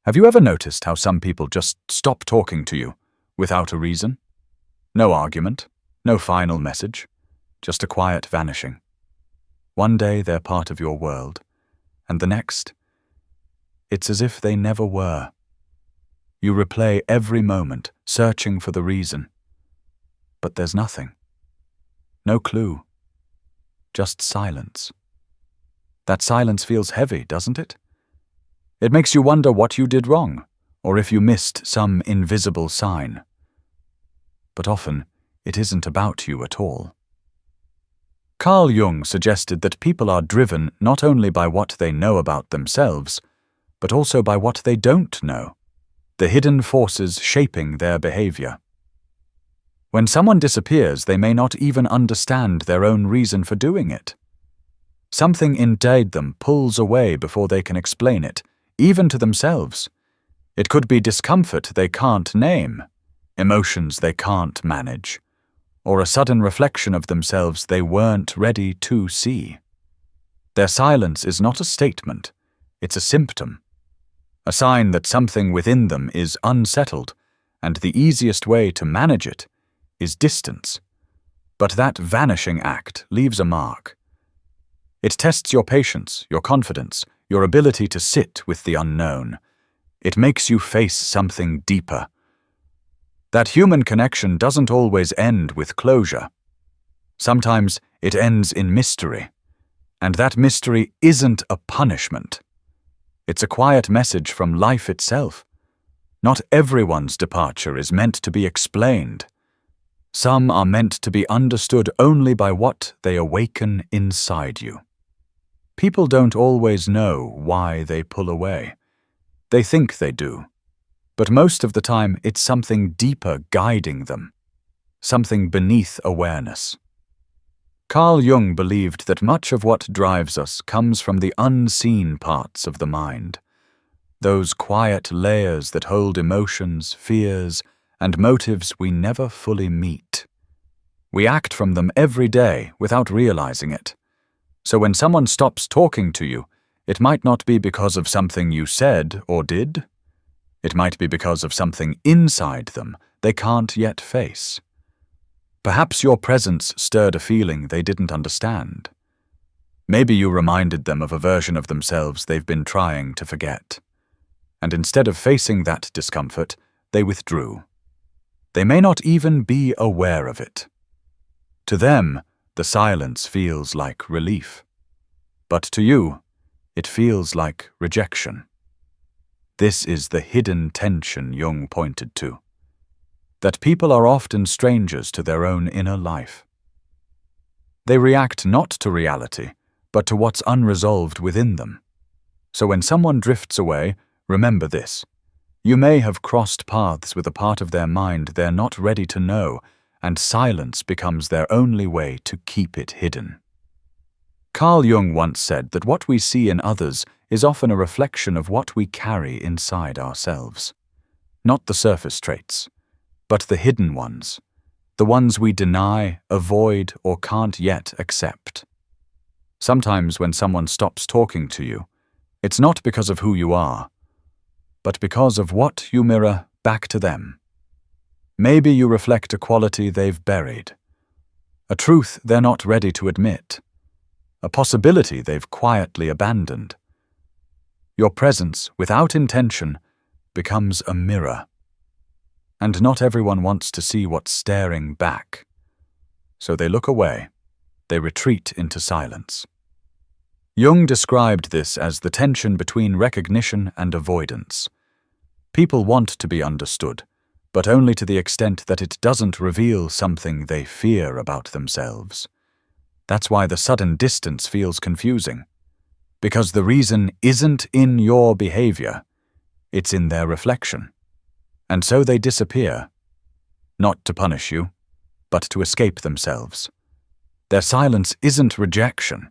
Have you ever noticed how some people just stop talking to you without a reason? No argument, no final message, just a quiet vanishing. One day they're part of your world, and the next, it's as if they never were. You replay every moment, searching for the reason. But there's nothing. No clue. Just silence. That silence feels heavy, doesn't it? It makes you wonder what you did wrong, or if you missed some invisible sign. But often, it isn't about you at all. Carl Jung suggested that people are driven not only by what they know about themselves, but also by what they don't know, the hidden forces shaping their behavior. When someone disappears, they may not even understand their own reason for doing it. Something inside them pulls away before they can explain it, even to themselves. It could be discomfort they can't name, emotions they can't manage, or a sudden reflection of themselves they weren't ready to see. Their silence is not a statement, it's a symptom, a sign that something within them is unsettled, and the easiest way to manage it is distance. But that vanishing act leaves a mark. It tests your patience, your confidence, your ability to sit with the unknown. It makes you face something deeper. That human connection doesn't always end with closure. Sometimes it ends in mystery, and that mystery isn't a punishment. It's a quiet message from life itself. Not everyone's departure is meant to be explained. Some are meant to be understood only by what they awaken inside you. People don't always know why they pull away. They think they do. But most of the time, it's something deeper guiding them, something beneath awareness. Carl Jung believed that much of what drives us comes from the unseen parts of the mind, those quiet layers that hold emotions, fears, and motives we never fully meet. We act from them every day without realizing it. So when someone stops talking to you, it might not be because of something you said or did. It might be because of something inside them they can't yet face. Perhaps your presence stirred a feeling they didn't understand. Maybe you reminded them of a version of themselves they've been trying to forget. And instead of facing that discomfort, they withdrew. They may not even be aware of it. To them, the silence feels like relief. But to you, it feels like rejection. This is the hidden tension Jung pointed to, that people are often strangers to their own inner life. They react not to reality, but to what's unresolved within them. So when someone drifts away, remember this. You may have crossed paths with a part of their mind they're not ready to know, and silence becomes their only way to keep it hidden. Carl Jung once said that what we see in others is often a reflection of what we carry inside ourselves. Not the surface traits, but the hidden ones, the ones we deny, avoid, or can't yet accept. Sometimes when someone stops talking to you, it's not because of who you are, but because of what you mirror back to them. Maybe you reflect a quality they've buried, a truth they're not ready to admit, a possibility they've quietly abandoned. Your presence, without intention, becomes a mirror. And not everyone wants to see what's staring back. So they look away, they retreat into silence. Jung described this as the tension between recognition and avoidance. People want to be understood, but only to the extent that it doesn't reveal something they fear about themselves. That's why the sudden distance feels confusing. Because the reason isn't in your behavior, it's in their reflection. And so they disappear, not to punish you, but to escape themselves. Their silence isn't rejection,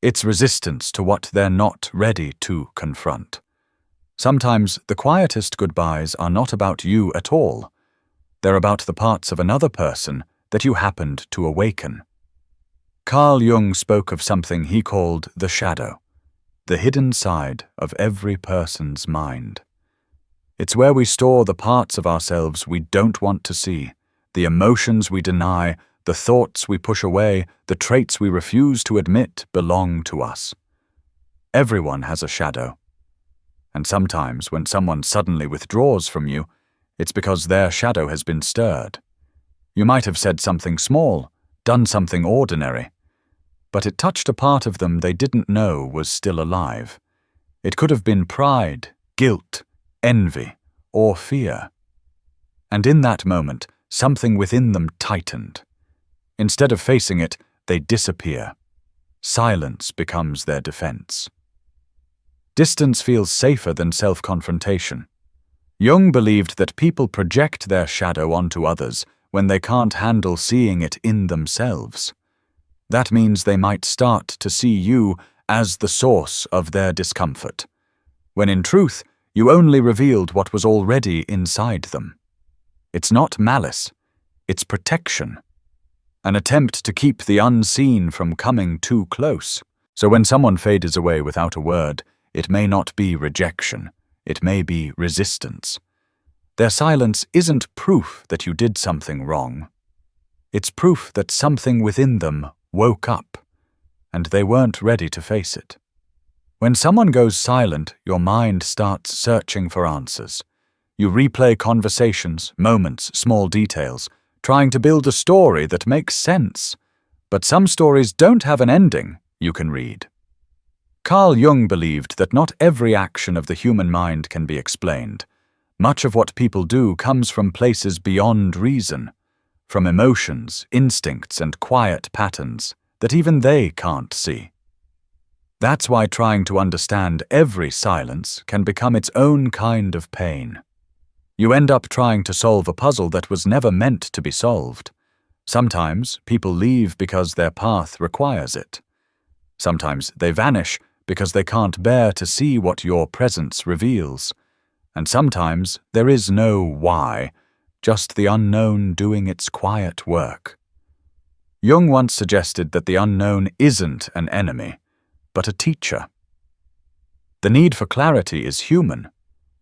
it's resistance to what they're not ready to confront. Sometimes the quietest goodbyes are not about you at all. They're about the parts of another person that you happened to awaken. Carl Jung spoke of something he called the shadow, the hidden side of every person's mind. It's where we store the parts of ourselves we don't want to see, the emotions we deny, the thoughts we push away, the traits we refuse to admit belong to us. Everyone has a shadow. And sometimes when someone suddenly withdraws from you, it's because their shadow has been stirred. You might have said something small, done something ordinary, but it touched a part of them they didn't know was still alive. It could have been pride, guilt, envy, or fear. And in that moment, something within them tightened. Instead of facing it, they disappear. Silence becomes their defense. Distance feels safer than self-confrontation. Jung believed that people project their shadow onto others when they can't handle seeing it in themselves. That means they might start to see you as the source of their discomfort, when in truth, you only revealed what was already inside them. It's not malice, it's protection. An attempt to keep the unseen from coming too close. So when someone fades away without a word, it may not be rejection, it may be resistance. Their silence isn't proof that you did something wrong. It's proof that something within them woke up, and they weren't ready to face it. When someone goes silent, your mind starts searching for answers. You replay conversations, moments, small details, trying to build a story that makes sense. But some stories don't have an ending you can read. Carl Jung believed that not every action of the human mind can be explained. Much of what people do comes from places beyond reason, from emotions, instincts, and quiet patterns that even they can't see. That's why trying to understand every silence can become its own kind of pain. You end up trying to solve a puzzle that was never meant to be solved. Sometimes people leave because their path requires it. Sometimes they vanish because they can't bear to see what your presence reveals. And sometimes there is no why, just the unknown doing its quiet work. Jung once suggested that the unknown isn't an enemy, but a teacher. The need for clarity is human,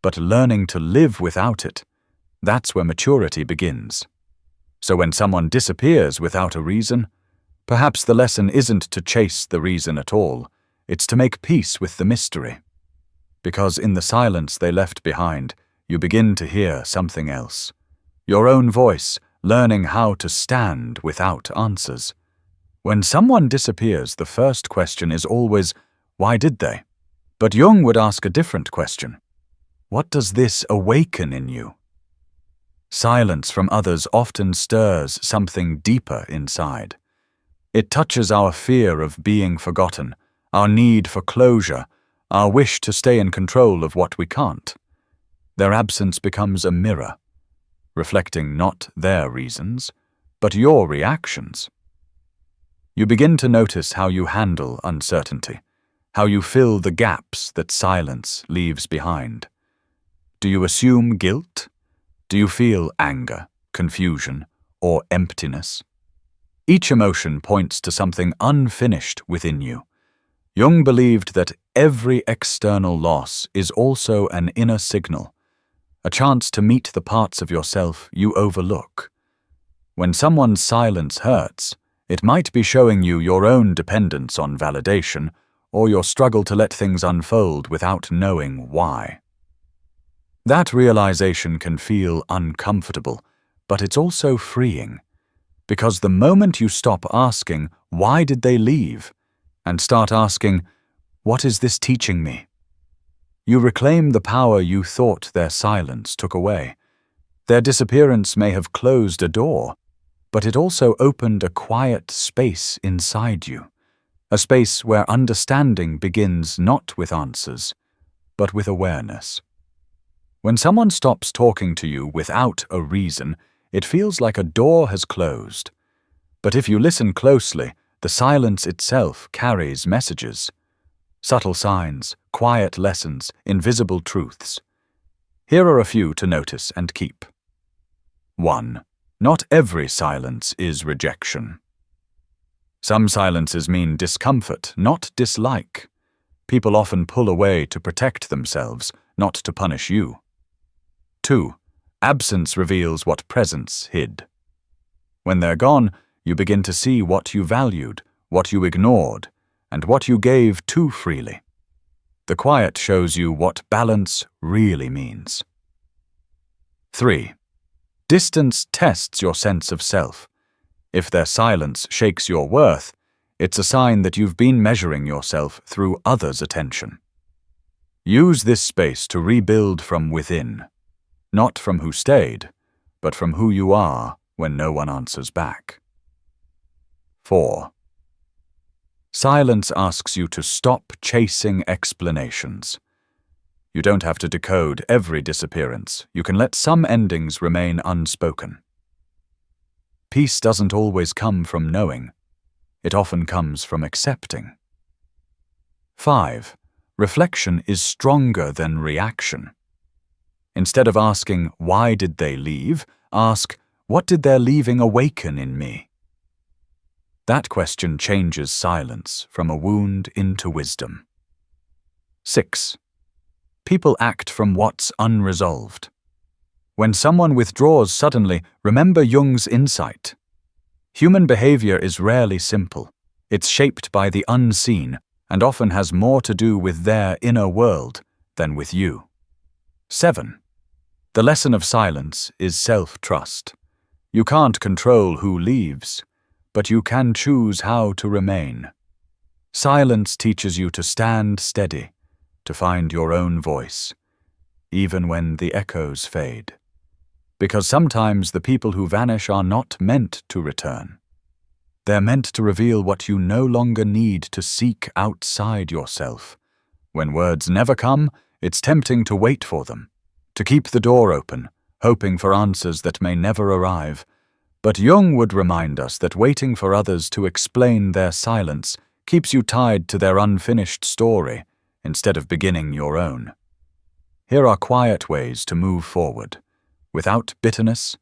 but learning to live without it, that's where maturity begins. So when someone disappears without a reason, perhaps the lesson isn't to chase the reason at all, it's to make peace with the mystery. Because in the silence they left behind, you begin to hear something else. Your own voice, learning how to stand without answers. When someone disappears, the first question is always, why did they? But Jung would ask a different question. What does this awaken in you? Silence from others often stirs something deeper inside. It touches our fear of being forgotten, our need for closure, our wish to stay in control of what we can't. Their absence becomes a mirror, reflecting not their reasons, but your reactions. You begin to notice how you handle uncertainty, how you fill the gaps that silence leaves behind. Do you assume guilt? Do you feel anger, confusion, or emptiness? Each emotion points to something unfinished within you. Jung believed that every external loss is also an inner signal, a chance to meet the parts of yourself you overlook. When someone's silence hurts, it might be showing you your own dependence on validation or your struggle to let things unfold without knowing why. That realization can feel uncomfortable, but it's also freeing. Because the moment you stop asking, why did they leave? And start asking, what is this teaching me? You reclaim the power you thought their silence took away. Their disappearance may have closed a door, but it also opened a quiet space inside you. A space where understanding begins not with answers, but with awareness. When someone stops talking to you without a reason, it feels like a door has closed. But if you listen closely, the silence itself carries messages. Subtle signs, quiet lessons, invisible truths. Here are a few to notice and keep. 1. Not every silence is rejection. Some silences mean discomfort, not dislike. People often pull away to protect themselves, not to punish you. 2. Absence reveals what presence hid. When they're gone, you begin to see what you valued, what you ignored, and what you gave too freely. The quiet shows you what balance really means. 3. Distance tests your sense of self. If their silence shakes your worth, it's a sign that you've been measuring yourself through others' attention. Use this space to rebuild from within, not from who stayed, but from who you are when no one answers back. 4. Silence asks you to stop chasing explanations. You don't have to decode every disappearance. You can let some endings remain unspoken. Peace doesn't always come from knowing. It often comes from accepting. 5. Reflection is stronger than reaction. Instead of asking, "Why did they leave?" ask, "What did their leaving awaken in me?" That question changes silence from a wound into wisdom. 6. People act from what's unresolved. When someone withdraws suddenly, remember Jung's insight. Human behavior is rarely simple. It's shaped by the unseen and often has more to do with their inner world than with you. 7. The lesson of silence is self-trust. You can't control who leaves, but you can choose how to remain. Silence teaches you to stand steady, to find your own voice, even when the echoes fade. Because sometimes the people who vanish are not meant to return. They're meant to reveal what you no longer need to seek outside yourself. When words never come, it's tempting to wait for them, to keep the door open, hoping for answers that may never arrive. But Jung would remind us that waiting for others to explain their silence keeps you tied to their unfinished story instead of beginning your own. Here are quiet ways to move forward, without bitterness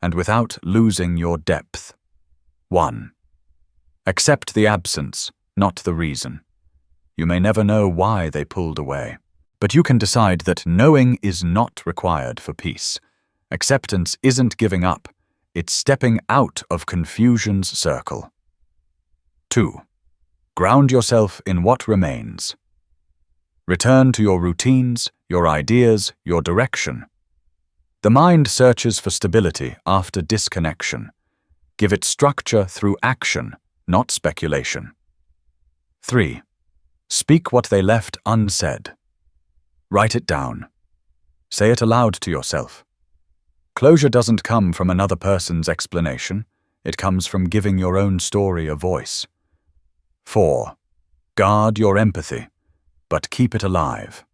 and without losing your depth. 1. Accept the absence, not the reason. You may never know why they pulled away, but you can decide that knowing is not required for peace. Acceptance isn't giving up. It's stepping out of confusion's circle. 2. Ground yourself in what remains. Return to your routines, your ideas, your direction. The mind searches for stability after disconnection. Give it structure through action, not speculation. 3. Speak what they left unsaid. Write it down. Say it aloud to yourself. Closure doesn't come from another person's explanation. It comes from giving your own story a voice. 4. Guard your empathy, but keep it alive.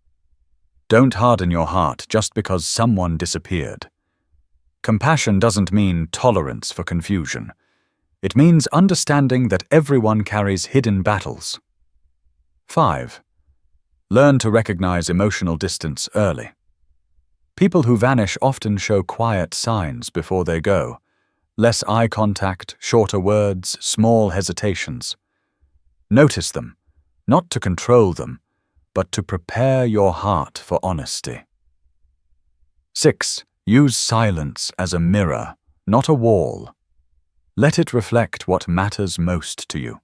Don't harden your heart just because someone disappeared. Compassion doesn't mean tolerance for confusion. It means understanding that everyone carries hidden battles. 5. Learn to recognize emotional distance early. People who vanish often show quiet signs before they go. Less eye contact, shorter words, small hesitations. Notice them, not to control them, but to prepare your heart for honesty. 6. Use silence as a mirror, not a wall. Let it reflect what matters most to you.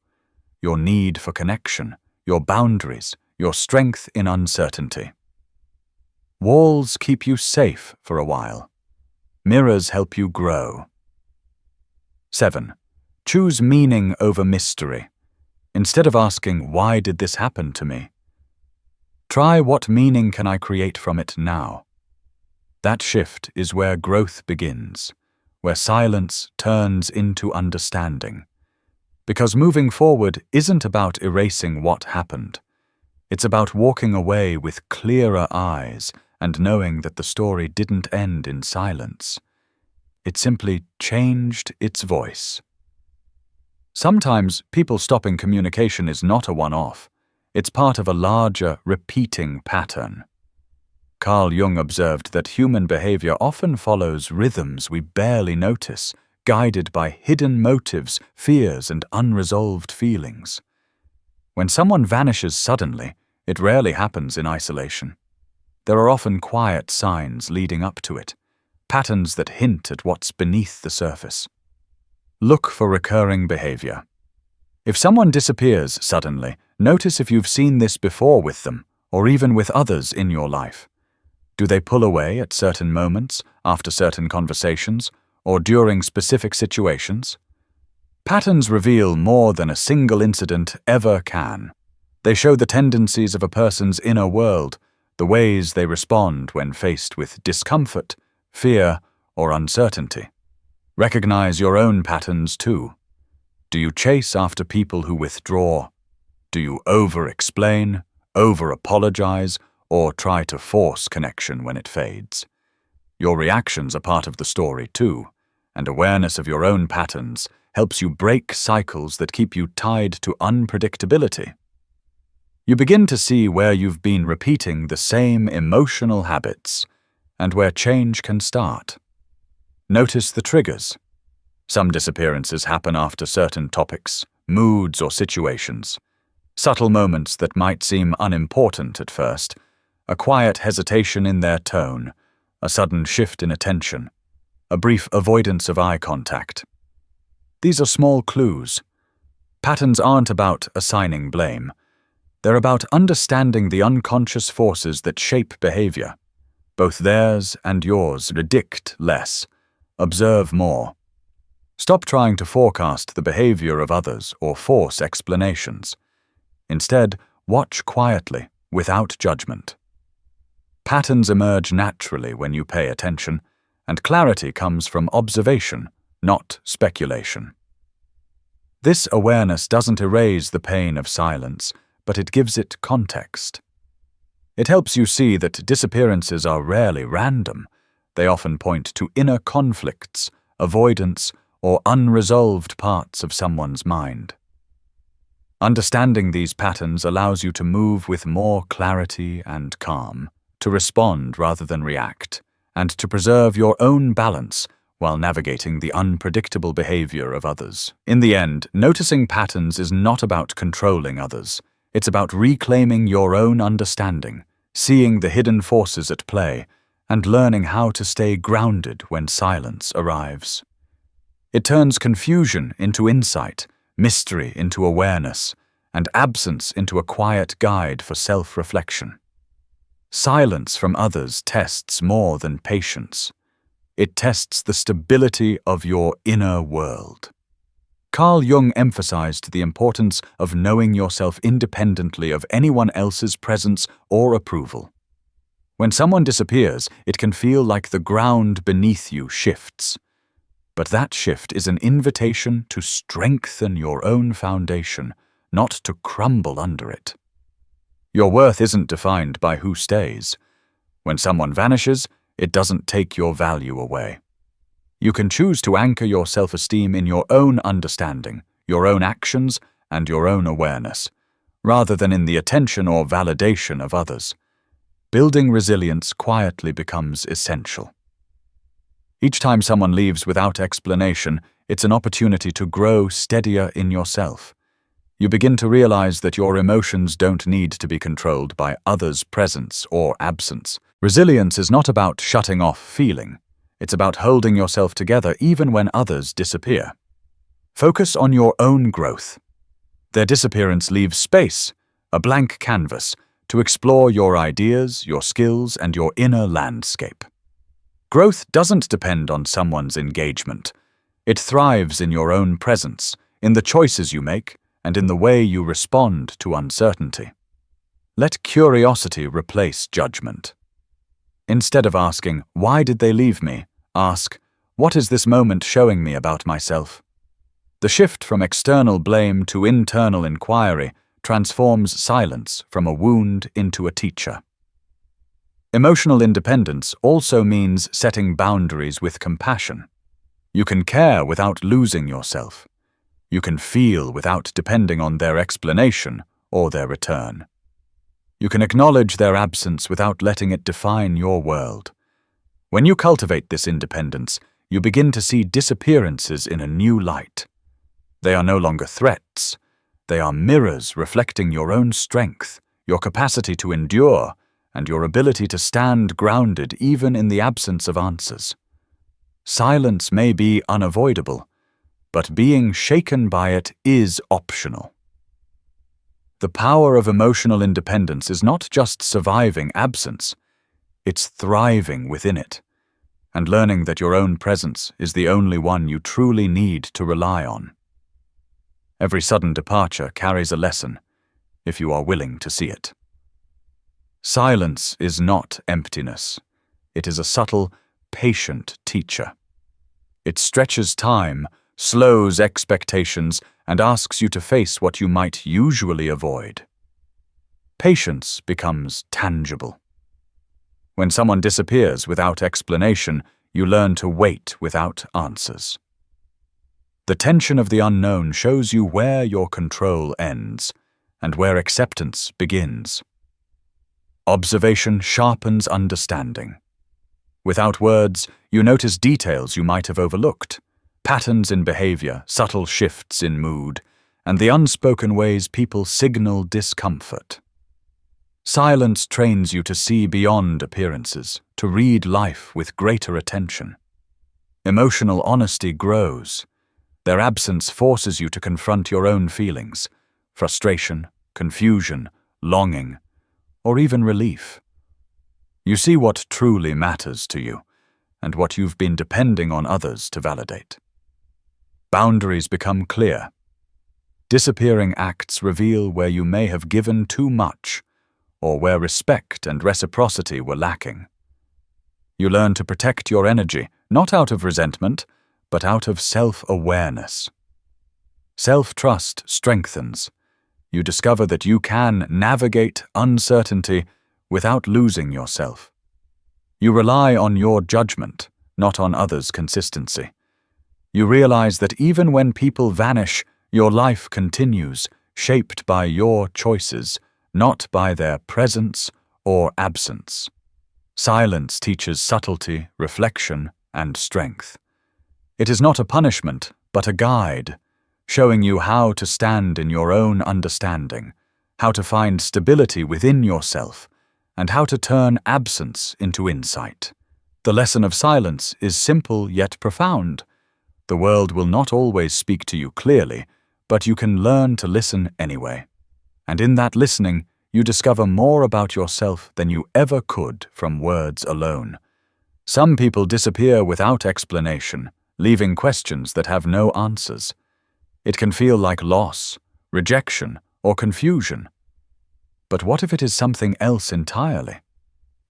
Your need for connection, your boundaries, your strength in uncertainty. Walls keep you safe for a while. Mirrors help you grow. 7. Choose meaning over mystery. Instead of asking, "Why did this happen to me?" try, "What meaning can I create from it now?" That shift is where growth begins, where silence turns into understanding. Because moving forward isn't about erasing what happened. It's about walking away with clearer eyes and knowing that the story didn't end in silence. It simply changed its voice. Sometimes people stopping communication is not a one-off. It's part of a larger, repeating pattern. Carl Jung observed that human behavior often follows rhythms we barely notice, guided by hidden motives, fears, and unresolved feelings. When someone vanishes suddenly, it rarely happens in isolation. there are often quiet signs leading up to it, patterns that hint at what's beneath the surface. Look for recurring behavior. If someone disappears suddenly, notice if you've seen this before with them, or even with others in your life. Do they pull away at certain moments, after certain conversations, or during specific situations? Patterns reveal more than a single incident ever can. They show the tendencies of a person's inner world, the ways they respond when faced with discomfort, fear, or uncertainty. Recognize your own patterns too. Do you chase after people who withdraw? Do you over-explain, over-apologize, or try to force connection when it fades? Your reactions are part of the story too, and awareness of your own patterns helps you break cycles that keep you tied to unpredictability. You begin to see where you've been repeating the same emotional habits and where change can start. Notice the triggers. Some disappearances happen after certain topics, moods, or situations. Subtle moments that might seem unimportant at first, a quiet hesitation in their tone, a sudden shift in attention, a brief avoidance of eye contact. These are small clues. Patterns aren't about assigning blame. They're about understanding the unconscious forces that shape behavior. Both theirs and yours. Predict less. Observe more. Stop trying to forecast the behavior of others or force explanations. Instead, watch quietly, without judgment. Patterns emerge naturally when you pay attention, and clarity comes from observation, not speculation. This awareness doesn't erase the pain of silence, but it gives it context. It helps you see that disappearances are rarely random. They often point to inner conflicts, avoidance, or unresolved parts of someone's mind. Understanding these patterns allows you to move with more clarity and calm, to respond rather than react, and to preserve your own balance while navigating the unpredictable behavior of others. In the end, noticing patterns is not about controlling others. It's about reclaiming your own understanding, seeing the hidden forces at play, and learning how to stay grounded when silence arrives. It turns confusion into insight, mystery into awareness, and absence into a quiet guide for self-reflection. Silence from others tests more than patience. It tests the stability of your inner world. Carl Jung emphasized the importance of knowing yourself independently of anyone else's presence or approval. When someone disappears, it can feel like the ground beneath you shifts. But that shift is an invitation to strengthen your own foundation, not to crumble under it. Your worth isn't defined by who stays. When someone vanishes, it doesn't take your value away. You can choose to anchor your self-esteem in your own understanding, your own actions, and your own awareness, rather than in the attention or validation of others. Building resilience quietly becomes essential. Each time someone leaves without explanation, it's an opportunity to grow steadier in yourself. You begin to realize that your emotions don't need to be controlled by others' presence or absence. Resilience is not about shutting off feeling. It's about holding yourself together even when others disappear. Focus on your own growth. Their disappearance leaves space, a blank canvas, to explore your ideas, your skills, and your inner landscape. Growth doesn't depend on someone's engagement. It thrives in your own presence, in the choices you make, and in the way you respond to uncertainty. Let curiosity replace judgment. Instead of asking, "Why did they leave me?" ask, "What is this moment showing me about myself?" The shift from external blame to internal inquiry transforms silence from a wound into a teacher. Emotional independence also means setting boundaries with compassion. You can care without losing yourself. You can feel without depending on their explanation or their return. You can acknowledge their absence without letting it define your world. When you cultivate this independence, you begin to see disappearances in a new light. They are no longer threats. They are mirrors reflecting your own strength, your capacity to endure, and your ability to stand grounded even in the absence of answers. Silence may be unavoidable, but being shaken by it is optional. The power of emotional independence is not just surviving absence, it's thriving within it, and learning that your own presence is the only one you truly need to rely on. Every sudden departure carries a lesson, if you are willing to see it. Silence is not emptiness. It is a subtle, patient teacher. It stretches time, slows expectations, and asks you to face what you might usually avoid. Patience becomes tangible. When someone disappears without explanation, you learn to wait without answers. The tension of the unknown shows you where your control ends and where acceptance begins. Observation sharpens understanding. Without words, you notice details you might have overlooked, patterns in behavior, subtle shifts in mood, and the unspoken ways people signal discomfort. Silence trains you to see beyond appearances, to read life with greater attention. Emotional honesty grows. Their absence forces you to confront your own feelings, frustration, confusion, longing, or even relief. You see what truly matters to you, and what you've been depending on others to validate. Boundaries become clear. Disappearing acts reveal where you may have given too much, or where respect and reciprocity were lacking. You learn to protect your energy, not out of resentment, but out of self-awareness. Self-trust strengthens. You discover that you can navigate uncertainty without losing yourself. You rely on your judgment, not on others' consistency. You realize that even when people vanish, your life continues, shaped by your choices, not by their presence or absence. Silence teaches subtlety, reflection, and strength. It is not a punishment, but a guide, showing you how to stand in your own understanding, how to find stability within yourself, and how to turn absence into insight. The lesson of silence is simple yet profound. The world will not always speak to you clearly, but you can learn to listen anyway. And in that listening, you discover more about yourself than you ever could from words alone. Some people disappear without explanation, leaving questions that have no answers. It can feel like loss, rejection, or confusion. But what if it is something else entirely?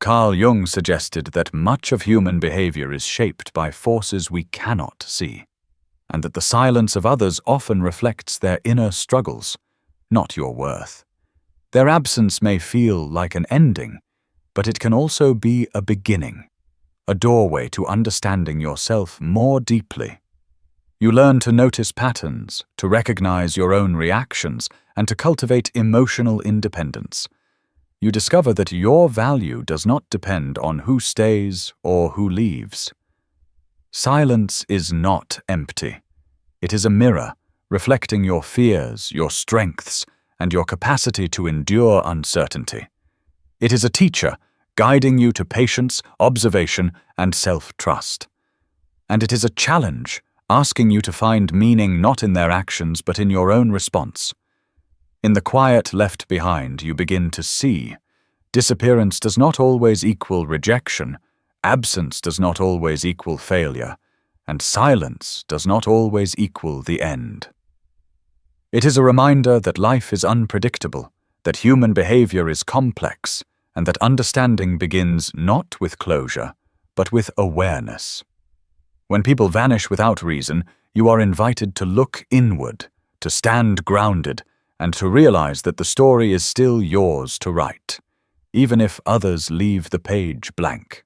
Carl Jung suggested that much of human behavior is shaped by forces we cannot see, and that the silence of others often reflects their inner struggles, not your worth. Their absence may feel like an ending, but it can also be a beginning, a doorway to understanding yourself more deeply. You learn to notice patterns, to recognize your own reactions, and to cultivate emotional independence. You discover that your value does not depend on who stays or who leaves. Silence is not empty. It is a mirror, reflecting your fears, your strengths, and your capacity to endure uncertainty. It is a teacher, guiding you to patience, observation, and self-trust. And it is a challenge, asking you to find meaning not in their actions but in your own response. In the quiet left behind, you begin to see. Disappearance does not always equal rejection, absence does not always equal failure, and silence does not always equal the end. It is a reminder that life is unpredictable, that human behavior is complex, and that understanding begins not with closure, but with awareness. When people vanish without reason, you are invited to look inward, to stand grounded, and to realize that the story is still yours to write, even if others leave the page blank.